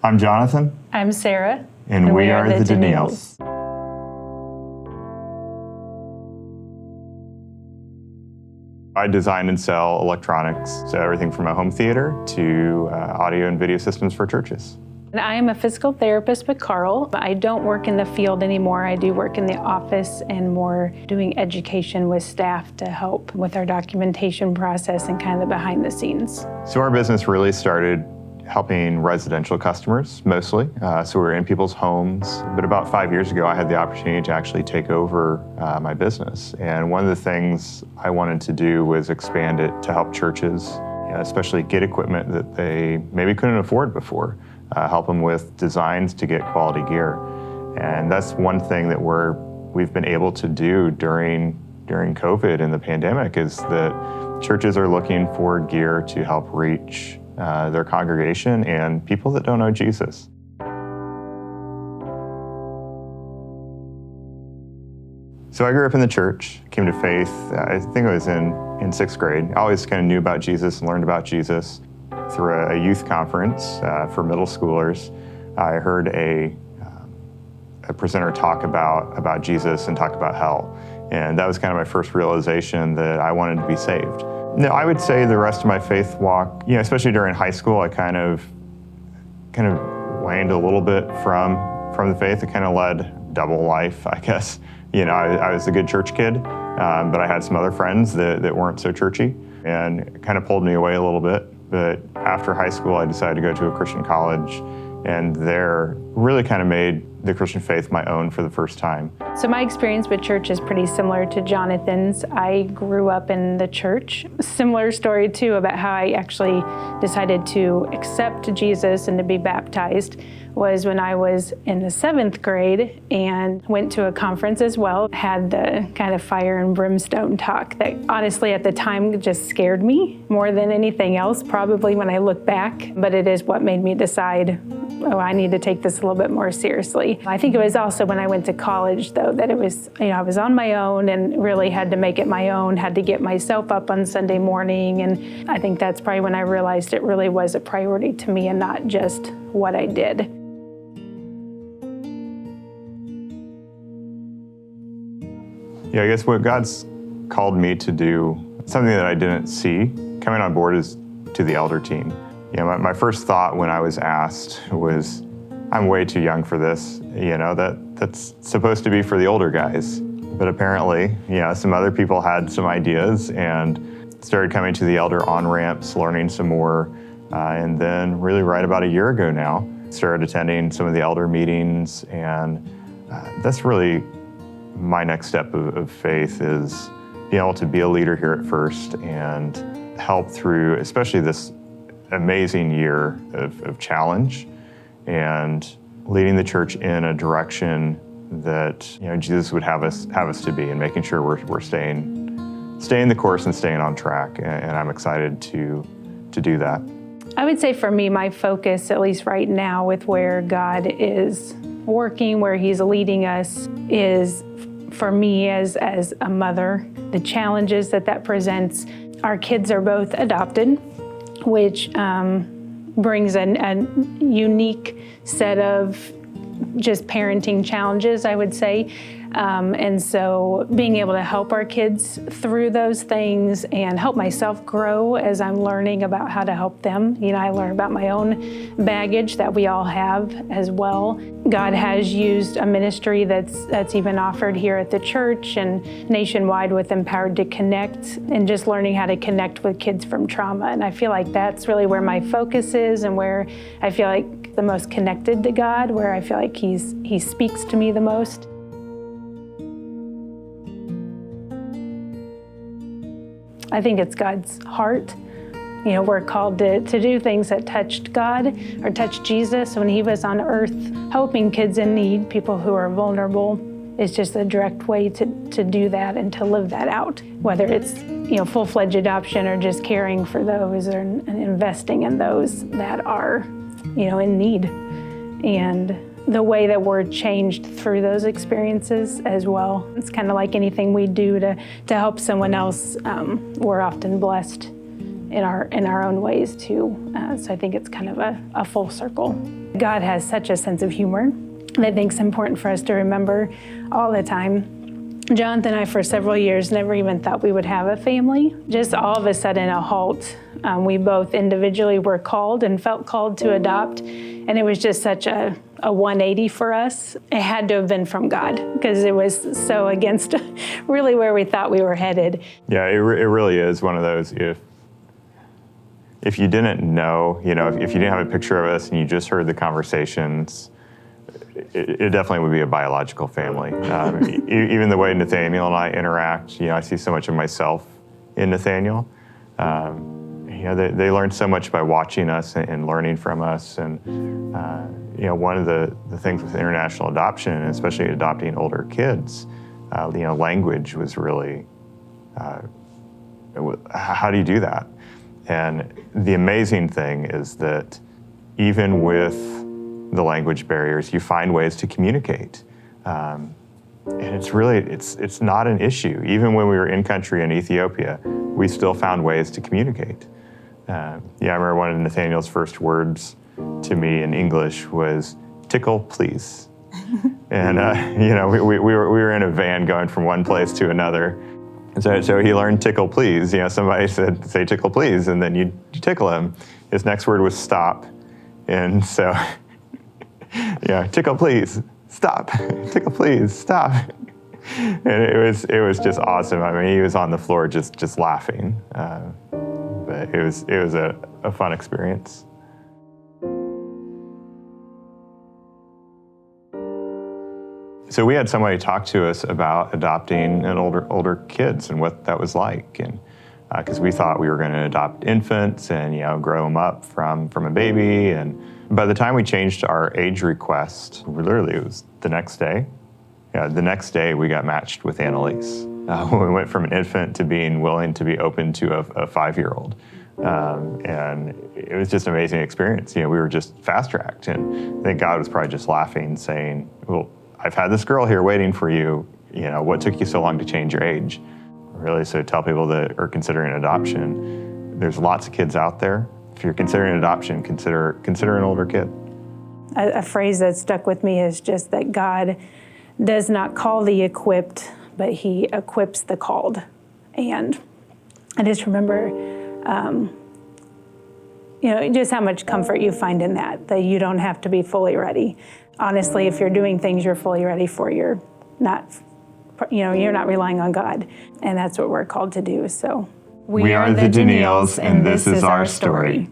I'm Jonathan. I'm Sarah. And we are the DeNeals. I design and sell electronics, so everything from a home theater to audio and video systems for churches. And I am a physical therapist with Carl. I don't work in the field anymore. I do work in the office and more doing education with staff to help with our documentation process and kind of the behind the scenes. So our business really started helping residential customers mostly. So we were in people's homes. But about 5 years ago, I had the opportunity to actually take over my business. And one of the things I wanted to do was expand it to help churches, especially get equipment that they maybe couldn't afford before, help them with designs to get quality gear. And that's one thing that we've been able to do during COVID and the pandemic is that churches are looking for gear to help reach their congregation and people that don't know Jesus. So I grew up in the church, came to faith, I think I was in sixth grade. I always kind of knew about Jesus and learned about Jesus through a youth conference for middle schoolers. I heard a presenter talk about Jesus and talk about hell. And that was kind of my first realization that I wanted to be saved. No, I would say the rest of my faith walk, especially during high school, I kind of waned a little bit from the faith. I kind of led double life, I guess. I was a good church kid, but I had some other friends that weren't so churchy and it kind of pulled me away a little bit. But after high school, I decided to go to a Christian college and there really kind of made the Christian faith my own for the first time. So my experience with church is pretty similar to Jonathan's. I grew up in the church. Similar story too about how I actually decided to accept Jesus and to be baptized was when I was in the 7th grade and went to a conference as well. Had the kind of fire and brimstone talk that honestly at the time just scared me more than anything else, probably when I look back. But it is what made me decide, I need to take this a little bit more seriously. I think it was also when I went to college though that it was, I was on my own and really had to make it my own, had to get myself up on Sunday morning. And I think that's probably when I realized it really was a priority to me and not just what I did. Yeah, I guess what God's called me to do, something that I didn't see coming on board is to the elder team. My first thought when I was asked was, I'm way too young for this. That's supposed to be for the older guys. But apparently, some other people had some ideas and started coming to the elder on-ramps, learning some more. And then really right about a year ago now, started attending some of the elder meetings. And that's really my next step of faith is being able to be a leader here at First and help through, especially this amazing year of challenge and leading the church in a direction that Jesus would have us to be, and making sure we're staying the course and staying on track. And I'm excited to do that. I would say for me, my focus, at least right now, with where God is working, where He's leading us, is for me as a mother, the challenges that presents. Our kids are both adopted, which brings a unique set of just parenting challenges, I would say. And so being able to help our kids through those things and help myself grow as I'm learning about how to help them. I learn about my own baggage that we all have as well. God has used a ministry that's even offered here at the church and nationwide with Empowered to Connect, and just learning how to connect with kids from trauma. And I feel like that's really where my focus is and where I feel like the most connected to God, where I feel like He speaks to me the most. I think it's God's heart. We're called to do things that touched God or touched Jesus when He was on earth, helping kids in need, people who are vulnerable. It's just a direct way to do that and to live that out, whether it's full-fledged adoption or just caring for those and investing in those that are in need. And the way that we're changed through those experiences as well. It's kind of like anything we do to help someone else. We're often blessed in our own ways too. So I think it's kind of a full circle. God has such a sense of humor that I think it's important for us to remember all the time. Jonathan and I, for several years, never even thought we would have a family. Just all of a sudden, a halt. We both individually were called and felt called to adopt, and it was just such a 180 for us. It had to have been from God, because it was so against really where we thought we were headed. Yeah, it really is one of those, if you didn't know, if you didn't have a picture of us and you just heard the conversations, it definitely would be a biological family. Even the way Nathaniel and I interact, I see so much of myself in Nathaniel. They learn so much by watching us and learning from us. And one of the things with international adoption, and especially adopting older kids, language was really, how do you do that? And the amazing thing is that even with the language barriers, you find ways to communicate. And it's not an issue. Even when we were in country in Ethiopia, we still found ways to communicate. I remember one of Nathaniel's first words to me in English was, "Tickle, please." And we were in a van going from one place to another. And so he learned "tickle, please." Somebody said, "Say tickle, please," and then you tickle him. His next word was "stop." And so, "Tickle, please, stop. Tickle, please, stop." And it was just awesome. I mean, he was on the floor just laughing. But it was a fun experience. So we had somebody talk to us about adopting an older kids and what that was like, and because we thought we were going to adopt infants and grow them up from a baby. And by the time we changed our age request, literally it was the next day. The next day we got matched with Annalise. When we went from an infant to being willing to be open to a 5-year-old. And it was just an amazing experience. We were just fast-tracked, and I think God was probably just laughing, saying, "Well, I've had this girl here waiting for you. What took you so long to change your age?" Really, so tell people that are considering adoption, there's lots of kids out there. If you're considering adoption, consider an older kid. A phrase that stuck with me is just that God does not call the equipped, but He equips the called. And I just remember, just how much comfort you find in that you don't have to be fully ready. Honestly, if you're doing things you're fully ready for, you're not relying on God. And that's what we're called to do. So we are the DeNeals, and this is our story.